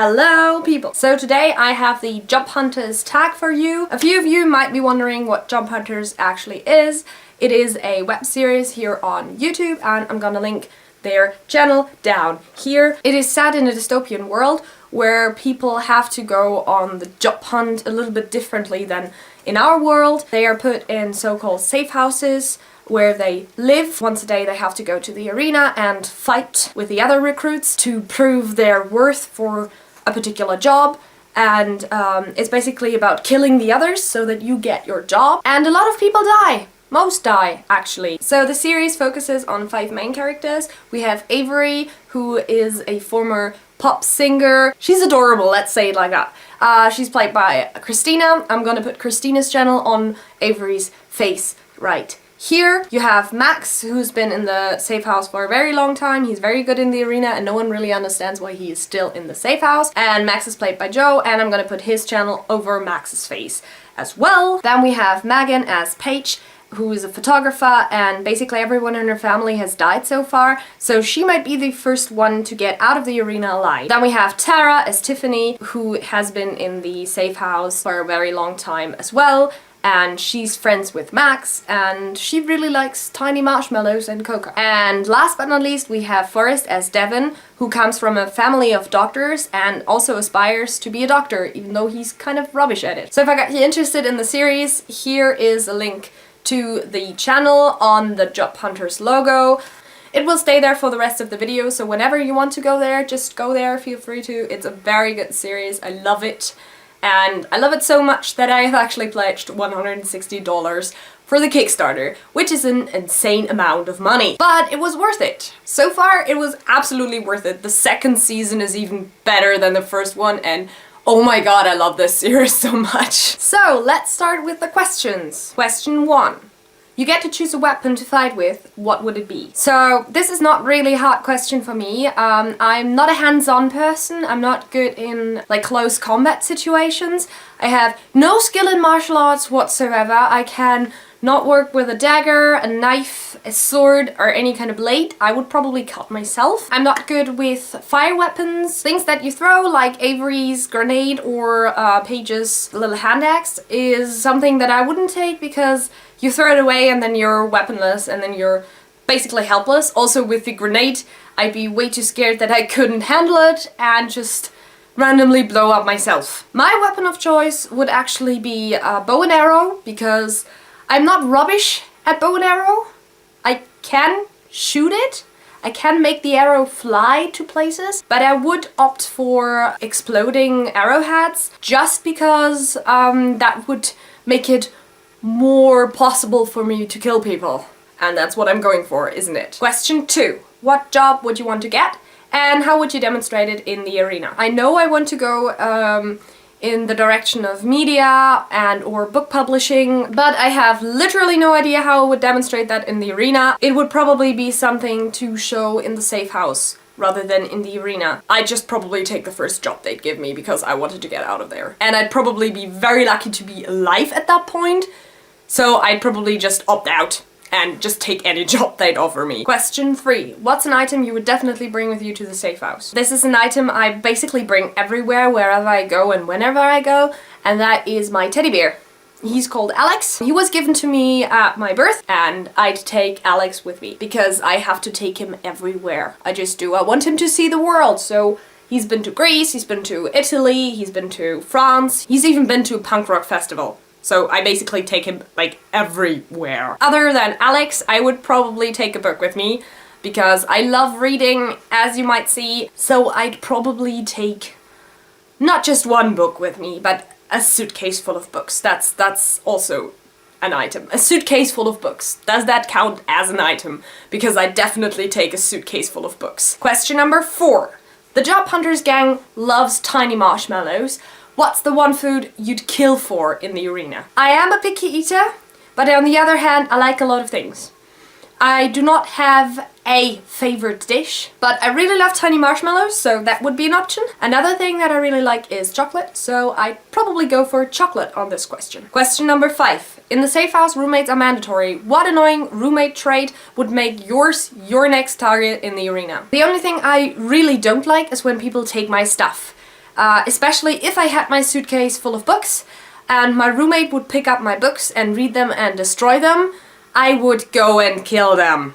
Hello people! So today I have the Jump Hunters tag for you. A few of you might be wondering what Jump Hunters actually is. It is a web series here on YouTube and I'm gonna link their channel down here. It is set in a dystopian world where people have to go on the job hunt a little bit differently than in our world. They are put in so-called safe houses where they live. Once a day they have to go to the arena and fight with the other recruits to prove their worth for a particular job, and it's basically about killing the others so that you get your job. And a lot of people die. Most die, actually. So the series focuses on 5 main characters. We have Avery, who is a former pop singer. She's adorable, let's say it like that. She's played by Christina. I'm gonna put Christina's channel on Avery's face right here. You have Max, who's been in the safe house for a very long time. He's very good in the arena and no one really understands why he is still in the safe house. And Max is played by Joe, and I'm gonna put his channel over Max's face as well. Then we have Megan as Paige, who is a photographer, and basically everyone in her family has died so far, so she might be the first one to get out of the arena alive. Then we have Tara as Tiffany, who has been in the safe house for a very long time as well, and she's friends with Max, and she really likes tiny marshmallows and cocoa. And last but not least, we have Forrest as Devon, who comes from a family of doctors and also aspires to be a doctor, even though he's kind of rubbish at it. So if I got you interested in the series, here is a link to the channel on the Job Hunters logo. It will stay there for the rest of the video, so whenever you want to go there, just go there, feel free to. It's a very good series, I love it. And I love it so much that I have actually pledged $160 for the Kickstarter, which is an insane amount of money. But it was worth it. So far, it was absolutely worth it. The second season is even better than the first one, and oh my god, I love this series so much. So let's start with the questions. Question 1. You get to choose a weapon to fight with, what would it be? So this is not really a hard question for me. I'm not a hands-on person. I'm not good in like close combat situations. I have no skill in martial arts whatsoever. I can not work with a dagger, a knife, a sword, or any kind of blade. I would probably cut myself. I'm not good with fire weapons. Things that you throw, like Avery's grenade or Paige's little hand axe, is something that I wouldn't take because you throw it away and then you're weaponless and then you're basically helpless. Also with the grenade, I'd be way too scared that I couldn't handle it and just randomly blow up myself. My weapon of choice would actually be a bow and arrow, because I'm not rubbish at bow and arrow. I can shoot it. I can make the arrow fly to places, but I would opt for exploding arrowheads just because that would make it more possible for me to kill people. And that's what I'm going for, isn't it? Question 2. What job would you want to get? And how would you demonstrate it in the arena? I know I want to go in the direction of media and or book publishing, but I have literally no idea how I would demonstrate that in the arena. It would probably be something to show in the safe house rather than in the arena. I'd just probably take the first job they'd give me because I wanted to get out of there. And I'd probably be very lucky to be alive at that point, so I'd probably just opt out and just take any job they'd offer me. Question 3. What's an item you would definitely bring with you to the safe house? This is an item I basically bring everywhere, wherever I go and whenever I go, and that is my teddy bear. He's called Alex. He was given to me at my birth, and I'd take Alex with me because I have to take him everywhere. I just do. I want him to see the world, so he's been to Greece, he's been to Italy, he's been to France, he's even been to a punk rock festival. So I basically take him like everywhere. Other than Alex, I would probably take a book with me because I love reading, as you might see. So I'd probably take not just one book with me, but a suitcase full of books. That's also an item. A suitcase full of books. Does that count as an item? Because I definitely take a suitcase full of books. Question number 4. The Job Hunters gang loves tiny marshmallows. What's the one food you'd kill for in the arena? I am a picky eater, but on the other hand, I like a lot of things. I do not have a favorite dish, but I really love tiny marshmallows, so that would be an option. Another thing that I really like is chocolate, so I'd probably go for chocolate on this question. Question number 5. In the safe house, roommates are mandatory. What annoying roommate trait would make yours your next target in the arena? The only thing I really don't like is when people take my stuff. especially if I had my suitcase full of books and my roommate would pick up my books and read them and destroy them, I would go and kill them.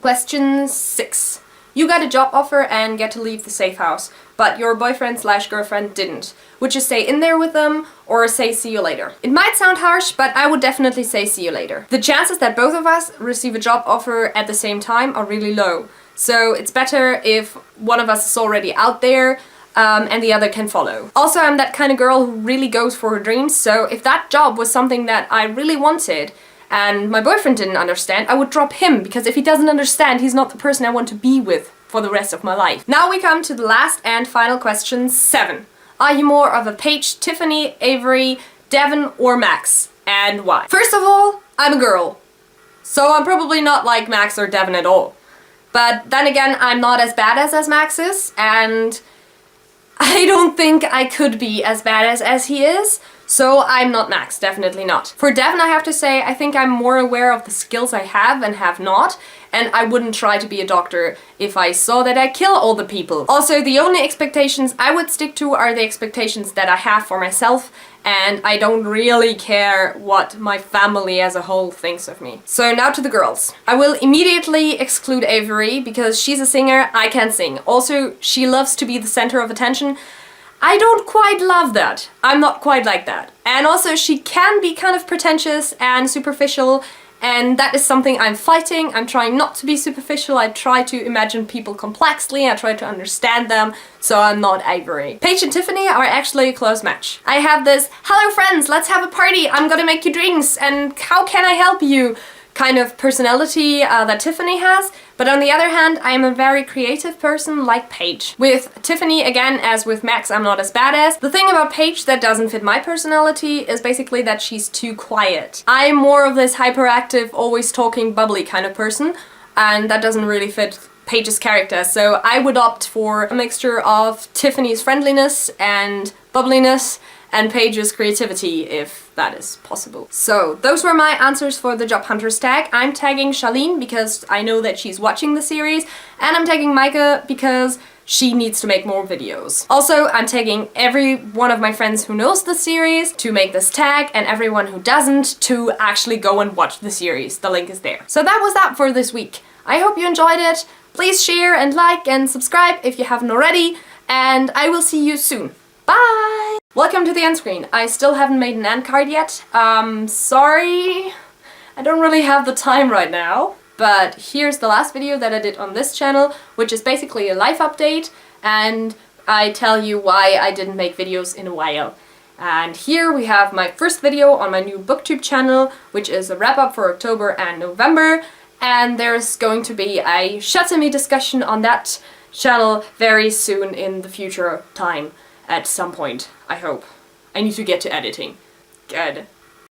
Question 6. You got a job offer and get to leave the safe house, but your boyfriend/girlfriend didn't. Would you stay in there with them or say see you later? It might sound harsh, but I would definitely say see you later. The chances that both of us receive a job offer at the same time are really low. So it's better if one of us is already out there and the other can follow. Also, I'm that kind of girl who really goes for her dreams, so if that job was something that I really wanted and my boyfriend didn't understand, I would drop him, because if he doesn't understand, he's not the person I want to be with for the rest of my life. Now we come to the last and final question, 7. Are you more of a Paige, Tiffany, Avery, Devon, or Max? And why? First of all, I'm a girl, so I'm probably not like Max or Devon at all. But then again, I'm not as badass as Max is, and I don't think I could be as badass as he is, so I'm not Max, definitely not. For Devon, I have to say, I think I'm more aware of the skills I have and have not, and I wouldn't try to be a doctor if I saw that I kill all the people. Also, the only expectations I would stick to are the expectations that I have for myself, and I don't really care what my family as a whole thinks of me. So now to the girls. I will immediately exclude Avery because she's a singer, I can't sing. Also, she loves to be the center of attention. I don't quite love that. I'm not quite like that. And also, she can be kind of pretentious and superficial, and that is something I'm fighting. I'm trying not to be superficial. I try to imagine people complexly. I try to understand them, so I'm not Avery. Paige and Tiffany are actually a close match. I have this, hello friends, let's have a party, I'm gonna make you drinks, and how can I help you kind of personality that Tiffany has. But on the other hand, I am a very creative person like Paige. With Tiffany, again, as with Max, I'm not as badass. The thing about Paige that doesn't fit my personality is basically that she's too quiet. I'm more of this hyperactive, always talking, bubbly kind of person, and that doesn't really fit Paige's character. So I would opt for a mixture of Tiffany's friendliness and bubbliness and Paige's creativity, if that is possible. So those were my answers for the Job Hunters tag. I'm tagging Charlene because I know that she's watching the series, and I'm tagging Meike because she needs to make more videos. Also, I'm tagging every one of my friends who knows the series to make this tag, and everyone who doesn't to actually go and watch the series. The link is there. So that was that for this week. I hope you enjoyed it. Please share and like and subscribe if you haven't already, and I will see you soon. Bye! Welcome to the end screen. I still haven't made an end card yet. Sorry. I don't really have the time right now. But here's the last video that I did on this channel, which is basically a life update, and I tell you why I didn't make videos in a while. And here we have my first video on my new booktube channel, which is a wrap up for October and November, and there's going to be a Shut-to-Me discussion on that channel very soon in the future time. At some point, I hope. I need to get to editing. Good.